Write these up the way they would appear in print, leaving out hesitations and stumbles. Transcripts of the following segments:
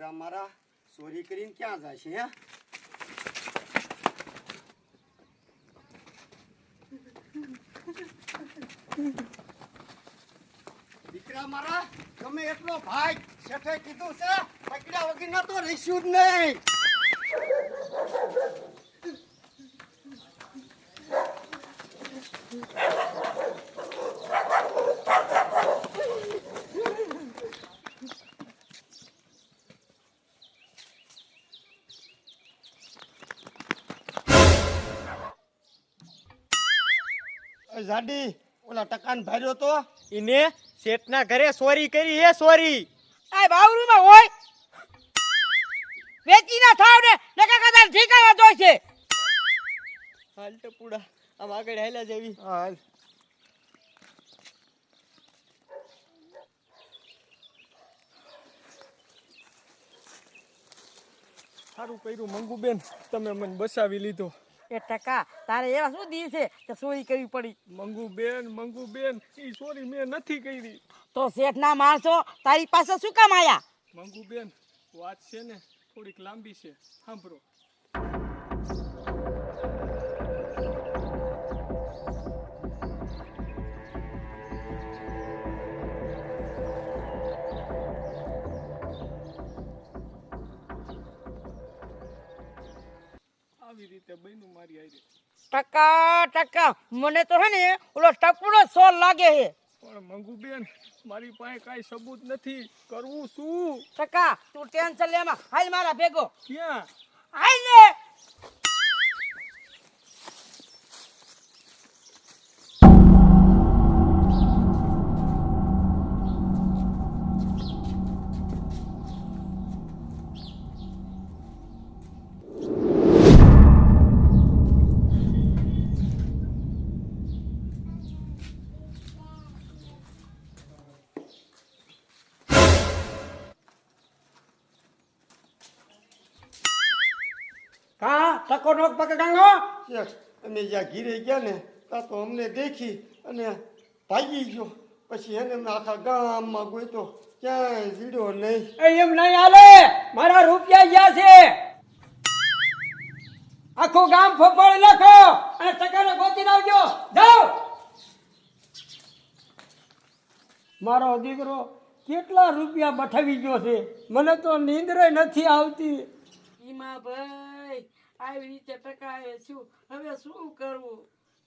દીકરા મારા ચોરી કરીને ક્યાં જાય છે? દીકરા મારા તમે એટલો ભાઈ શેઠે કીધું છે પકડ્યા વગર ના તો રહીશું જ નહીં. જાડી ઓલા ટકાન ભાર્યો તો ઈને શેઠના ઘરે ચોરી કરી હે ચોરી. આ બાવરૂમાં હોય વેચી ના થાવ ને નકા કદાચ ઠીકાવા દો છે. હાલ ટપુડા આમ આગળ હાલ્યા જેવી. હાલ સારું કર્યું મંગુબેન, તમે મને બચાવી લીધો. એ ટકા તારે એવા શું દી છે કે ચોરી કરવી પડી? મંગુબેન ઈ ચોરી મેં નથી કરી. તો શેઠના માણસો તારી પાસે શું કામ આયા? મંગુબેન વાત છે ને થોડીક લાંબી છે, સાંભળો. આવી રીતે બન્યું મારી હારે. ટકા મને તો હે ને ઓલો ટપુડો સોલ લાગે છે. પણ મંગુબેન મારી પાસે કાંઈ સબૂત નથી, કરવું શું? ટકા તું ટેન્શન લેમાં હાલ મારા ભેગો. ક્યાં? હાલ ને. કા ટકો નોક પકડાંગો શેઠ અમે જ્યાં ઘીરે ગયા ને ત્યાં તો અમને દેખી અને ભાગી ગયો. પછી એને મેં આખા ગામમાં ગોઈતો ક્યાંય જીડ્યો નહીં. એમ નહીં હાલે, મારા રૂપિયા ગયા છે. આખું ગામ ફોફાડી નાખો અને ટકાને ગોતી લાવજો. જાઓ. મારો દીકરો કેટલા રૂપિયા બઠાવી ગયો છે, મને તો નીંદરે નથી આવતી. ઈમા ભાઈ આવી રીતે ટકાએ શું હવે શું કરવું?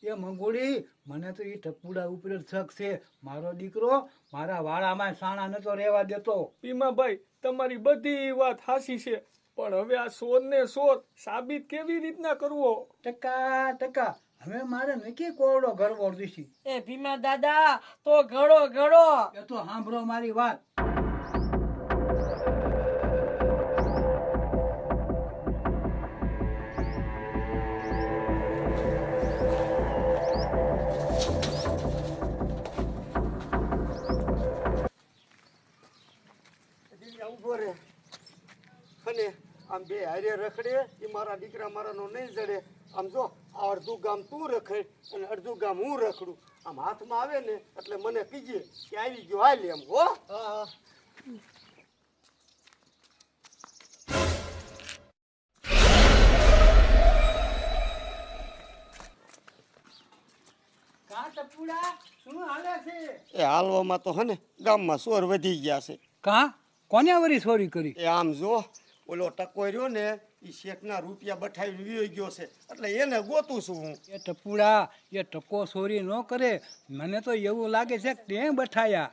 એ મંગોળી, મને તો એ ટપુડા ઉપર જ શક છે. મારો દીકરો મારા વાળામાં સાણા નતો રહેવા દેતો. ભીમાભાઈ તમારી બધી વાત હાસી છે, પણ હવે આ શોધ ને શોધ સાબિત કેવી રીતના કરવો? ટકા હવે મારે નક્કી કોરડો ગરબો દીશી. એ ભીમા દાદા તો ઘડો એ તો સાંભળો મારી વાત. ઉભો રે અને આમ બે હારે રખડે એ મારા દીકરા મારાનો નહીં જડે. આમ જો આ અડધું ગામ તું રખડ અને અડધું ગામ હું રખડું. આમ હાથમાં આવે ને એટલે મને કીજે કે આવી ગયો હાલ એમ. હો કા ટપુડા શું હાલે છે? એ હાલવામાં તો હે ને ગામમાં ચોર વધી ગયા છે. કા કોને વરી ચોરી કરી? એ આમ જો ઓલો ટકો રહ્યો ને એ શેઠના રૂપિયા બઠાવી વી ગયો છે એટલે એને ગોતું છું હું. એ ટપુડા એ ટકો ચોરી ન કરે, મને તો એવું લાગે છે કે તે બઠાયા.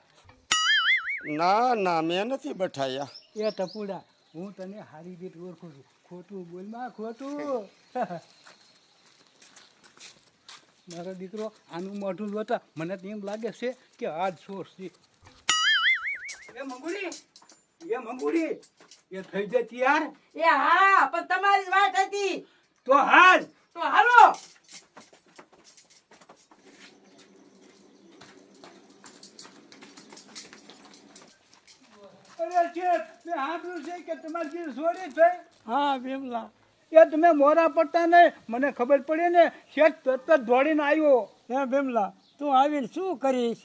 ના મેં નથી બઠાયા. એ ટપુડા હું તને હારી રીત ઓળખું છું. ખોટું બોલમાં ખોટું. મારો દીકરો આનું મોઢું જોતા મને તો એમ લાગે છે કે આ જ ચોર છે. એ મંગુડી એ થઈ જાય તૈયાર? એ હા પણ તમારી વાત હતી તો હાલ. તો હાલો. અરે શેઠ, મેં સાંભળ્યું છે કે તમારી જે ચોરી થઈ. હા ભીમલા, એ તમે મોરા પડતા નહીં, મને ખબર પડી ને શેઠ તરત જ દોડીને આવ્યો. હે ભીમલા, તું આવીને શું કરીશ?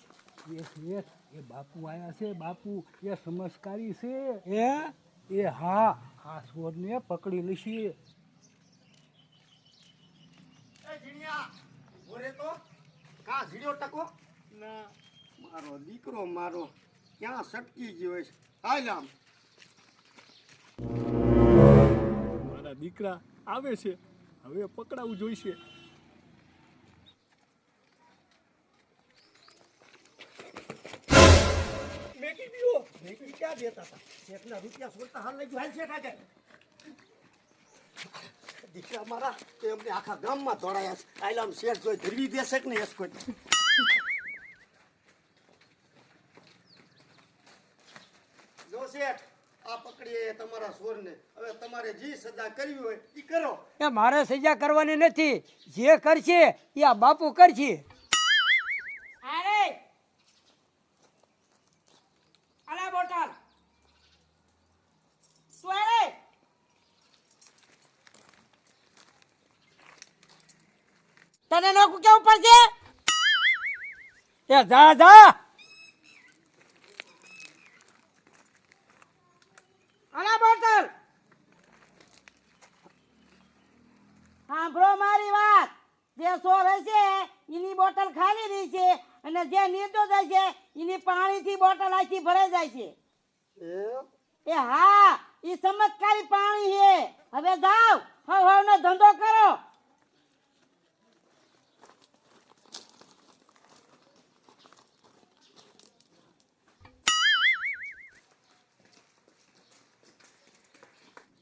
એ બાપુ આવ્યા છે. બાપુ એ સમજકારી છે. હે એ હા આ સોરને પકડી લઈશી. એ જીણિયા બોરે તો કા જીડ્યો ટકો ના મારો દીકરો મારો ક્યાં સટકી ગયો છે હાલ આમ મારા દીકરા આવે છે, હવે પકડાવું જોઈશે. મેકી દીધો મેકી ક્યાં દેતા હતા શેઠના રૂપિયા છોડતા હાલ લઈ હાલ શેઠ આગળ દીકરા મારા તો એમને આખા ગામમાં દોડાયા છે હાલ આમ શેઠ જોઈ ધરવી દેશે કે નહીં એસકોટ જો શેઠ આ પકડીએ તમારા સોરને હવે તમારે જે સજા કરવી હોય એ કરો એ મારે સજા કરવાની નથી, જે કરશે એ આ બાપુ કરશે. અરે અલા બોટલ તું અરે તને નોકું કેવું પડશે? એ જા જા. અલા બોટલ સાંભળો મારી વાત. જે સોર હશે એની બોટલ ખાલી રહી છે અને જે નિર્દોષ હશે એની પાણીથી બોટલ આખી ભરાઈ જાય છે. એ હા એ ચમત્કારી પાણી છે. હવે જાઓ હવનો ધંધો કરો.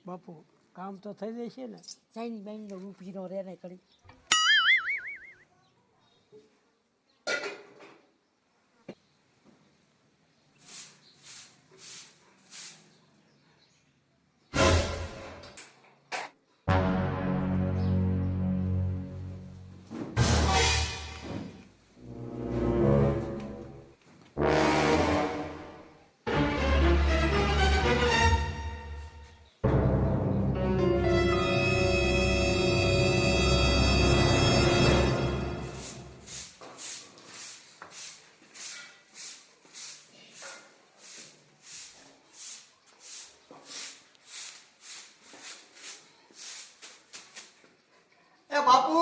બાપુ કામ તો થઈ જશે ને? ચાઈની બાઈનો રૂપીનો રે ને કરી. એ બાપુ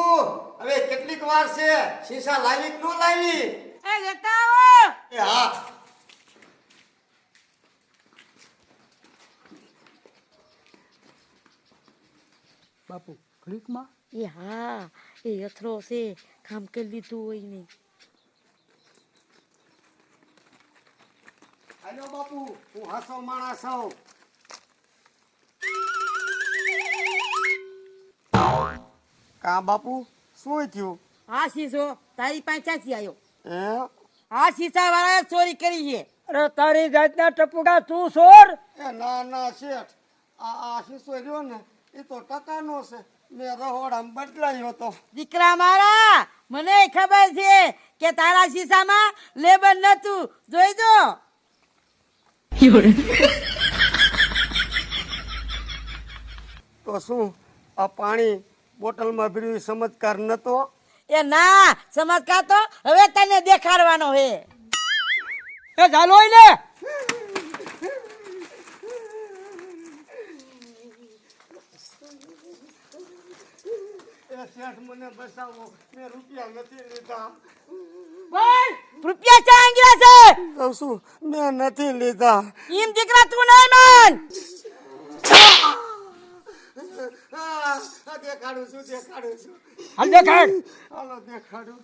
હવે કેટલીક વાર છે શીશા લાવી કે ન લાવી એ લેતા આવો. એ હા બાપુ ઘડીકમાં એ હા એ અથરો છે કામ કરી લીધું હોય ને. હાલો બાપુ હું હાસો માણસ છું કા બાપુ શું થયું આ શીશો તારી પાસે ક્યાંથી આવ્યો? હે આ શીશા વાળાએ ચોરી કરી છે. અરે તારી જાતના ટપુડા તું સોર. એ ના ના શેઠ આ શીશો રહ્યો ને એ તો ટકાનો છે મેં રહોડામાં બદલાયો હતો દીકરા મારા મને ખબર છે કે તારા શીશામાં લેબર નતું. જોઈ દો. તો શું આ પાણી બોટલમાં ભર્યું ચમત્કાર નતો એ ના ચમત્કાર તો હવે તને દેખાડવાનો હે. એ ચાલો ને. એ શેઠ મને બસાવો મેં રૂપિયા નથી લીધા બોલ રૂપિયા ચાં ગયા છે? કહું છું મેં નથી લીધા એમ દીકરા તું નહીં માન. દેખાડું છું હાલ દેખાડ. હાલો દેખાડું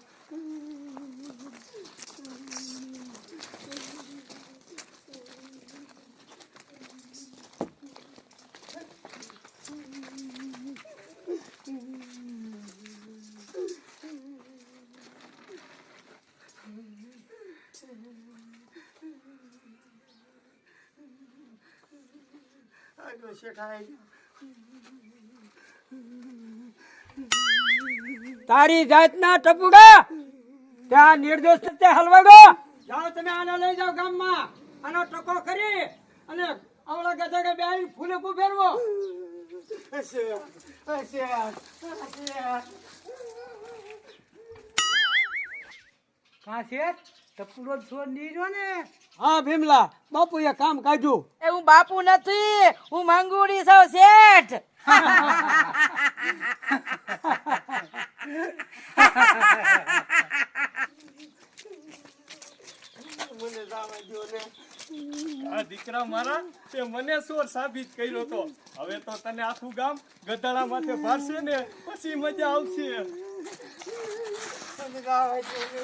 શેઠ આવી ગયો તારી જાતના ટપુડા ત્યાં નિર્દોષ રીતે હલવાડો. જાઓ તમે આને લઈ જાઓ ગામમાં, આનો ટકો કરી અને આવડા ગધા બેહી ફૂલે ફૂ ફેરવો. કાં શેઠ ટપુડો છોડ નીકળ્યો ને હા ભીમલા બાપુએ કામ કાઢ્યું. એ હું બાપુ નથી, હું મંગુડી છું શેઠ. મને જાવા દ્યો ને. આ દીકરા મારા તે મને ચોર સાબિત કર્યો તો. હવે તો તને આખું ગામ ગધાડા માથે ભારશે ને પછી મજા આવશે. મને જાવા દ્યો ને.